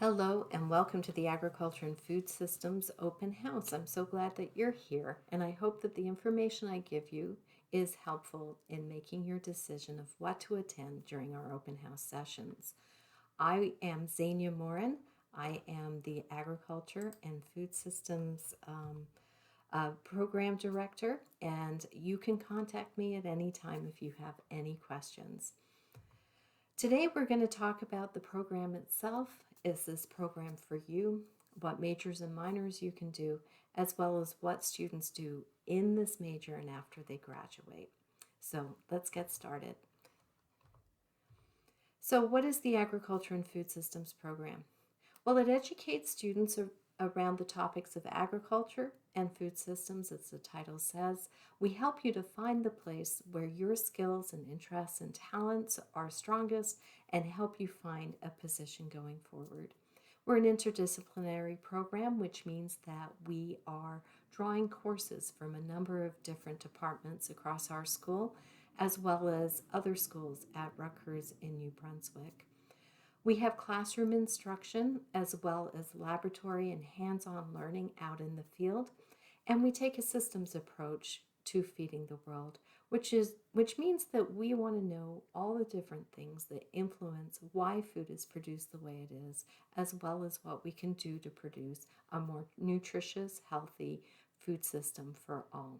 Hello and welcome to the Agriculture and Food Systems Open House. I'm so glad that you're here, and I hope that the information I give you is helpful in making your decision of what to attend during our open house sessions. I am Zania Morin. I am the Agriculture and Food Systems Program Director, and you can contact me at any time if you have any questions. Today we're going to talk about the program itself. Is this program for you? What majors and minors you can do, as well as what students do in this major and after they graduate. So let's get started. So what is the Agriculture and Food Systems program? Well, it educates students around the topics of agriculture and food systems, as the title says. We help you to find the place where your skills and interests and talents are strongest and help you find a position going forward. We're an interdisciplinary program, which means that we are drawing courses from a number of different departments across our school, as well as other schools at Rutgers in New Brunswick. We have classroom instruction as well as laboratory and hands-on learning out in the field, and we take a systems approach to feeding the world, which means that we want to know all the different things that influence why food is produced the way it is, as well as what we can do to produce a more nutritious, healthy food system for all.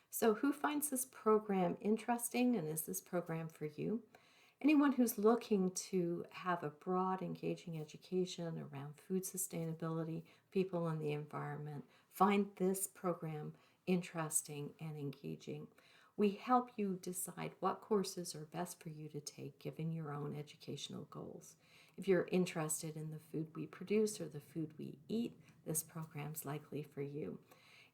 So who finds this program interesting, and is this program for you? Anyone who's looking to have a broad, engaging education around food sustainability, people, and the environment, find this program interesting and engaging. We help you decide what courses are best for you to take given your own educational goals. If you're interested in the food we produce or the food we eat, this program's likely for you.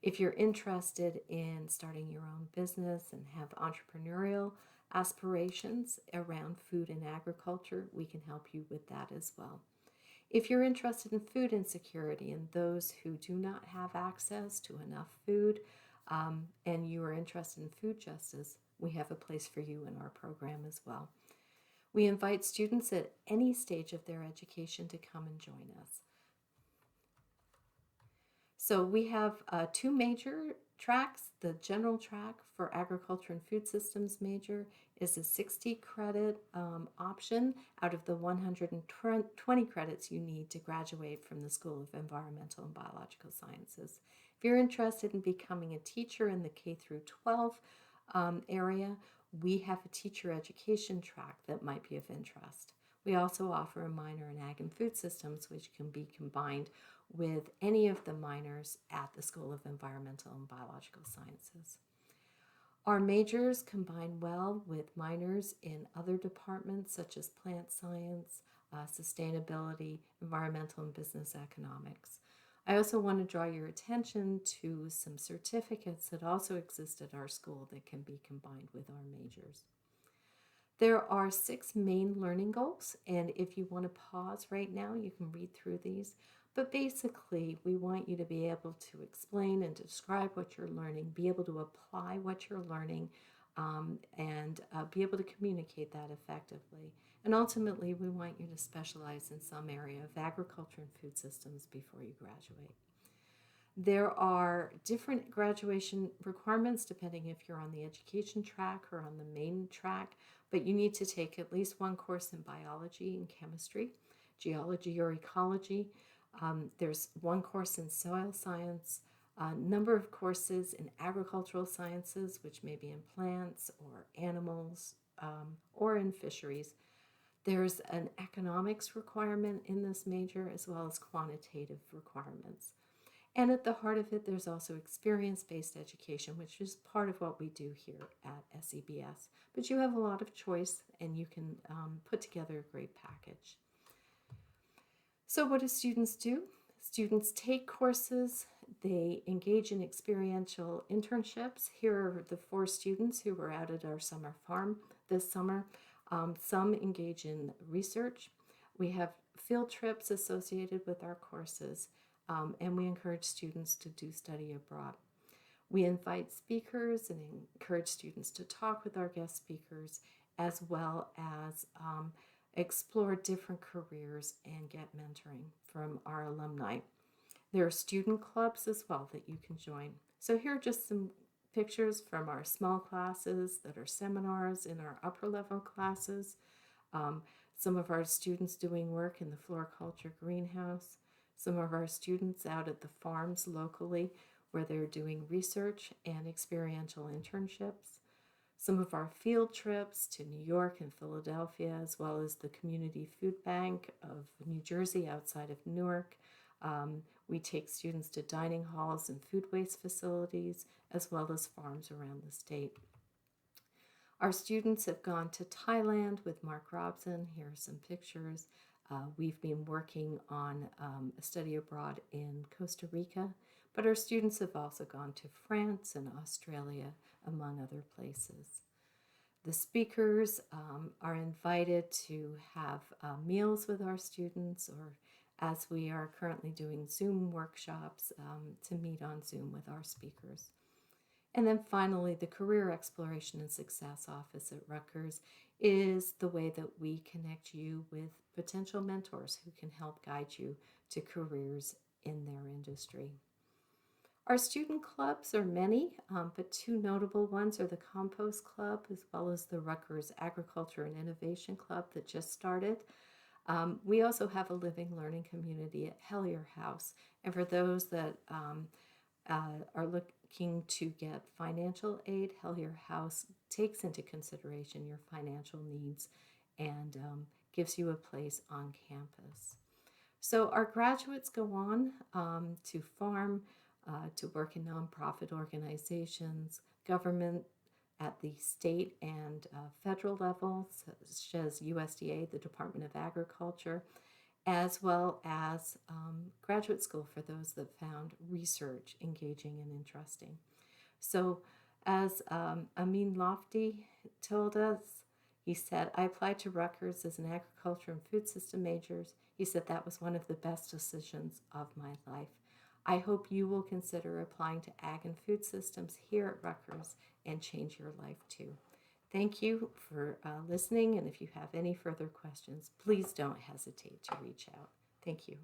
If you're interested in starting your own business and have entrepreneurial aspirations around food and agriculture, we can help you with that as well. If you're interested in food insecurity and those who do not have access to enough food, and you are interested in food justice, we have a place for you in our program as well. We invite students at any stage of their education to come and join us. So we have two major tracks. The general track for agriculture and food systems major is a 60 credit option out of the 120 credits you need to graduate from the School of Environmental and Biological Sciences. If you're interested in becoming a teacher in the K through 12 area, we have a teacher education track that might be of interest. We also offer a minor in Ag and Food Systems, which can be combined with any of the minors at the School of Environmental and Biological Sciences. Our majors combine well with minors in other departments such as plant science, sustainability, environmental and business economics. I also want to draw your attention to some certificates that also exist at our school that can be combined with our majors. There are 6 main learning goals, and if you want to pause right now, you can read through these. But basically, we want you to be able to explain and describe what you're learning, be able to apply what you're learning, and be able to communicate that effectively. And ultimately, we want you to specialize in some area of agriculture and food systems before you graduate. There are different graduation requirements depending if you're on the education track or on the main track, but you need to take at least one course in biology and chemistry, geology or ecology. There's one course in soil science, a number of courses in agricultural sciences, which may be in plants or animals or in fisheries. There's an economics requirement in this major as well as quantitative requirements. And at the heart of it, there's also experience-based education, which is part of what we do here at SEBS. But you have a lot of choice, and you can put together a great package. So what do students do? Students take courses. They engage in experiential internships. Here are the 4 students who were out at our summer farm this summer. Some engage in research. We have field trips associated with our courses. And we encourage students to do study abroad. We invite speakers and encourage students to talk with our guest speakers, as well as explore different careers and get mentoring from our alumni. There are student clubs as well that you can join. So here are just some pictures from our small classes that are seminars in our upper level classes. Um, some of our students doing work in the floriculture greenhouse. Some of our students out at the farms locally where they're doing research and experiential internships. Some of our field trips to New York and Philadelphia, as well as the Community Food Bank of New Jersey outside of Newark. We take students to dining halls and food waste facilities, as well as farms around the state. Our students have gone to Thailand with Mark Robson. Here are some pictures. We've been working on a study abroad in Costa Rica, but our students have also gone to France and Australia, among other places. The speakers are invited to have meals with our students, or as we are currently doing Zoom workshops, to meet on Zoom with our speakers. And then finally, the Career Exploration and Success Office at Rutgers is the way that we connect you with potential mentors who can help guide you to careers in their industry. Our student clubs are many, but two notable ones are the Compost Club as well as the Rutgers Agriculture and Innovation Club that just started. We also have a living learning community at Hellier House. And for those that are looking to get financial aid, Hellier House takes into consideration your financial needs and gives you a place on campus. So our graduates go on to farm, to work in nonprofit organizations, government at the state and federal levels, such as USDA, the Department of Agriculture, as well as graduate school for those that found research engaging and interesting. So as Amin Lofty told us, he said, I applied to Rutgers as an agriculture and food system major. He said that was one of the best decisions of my life. I hope you will consider applying to Ag and Food Systems here at Rutgers and change your life too. Thank you for listening, and if you have any further questions, please don't hesitate to reach out. Thank you.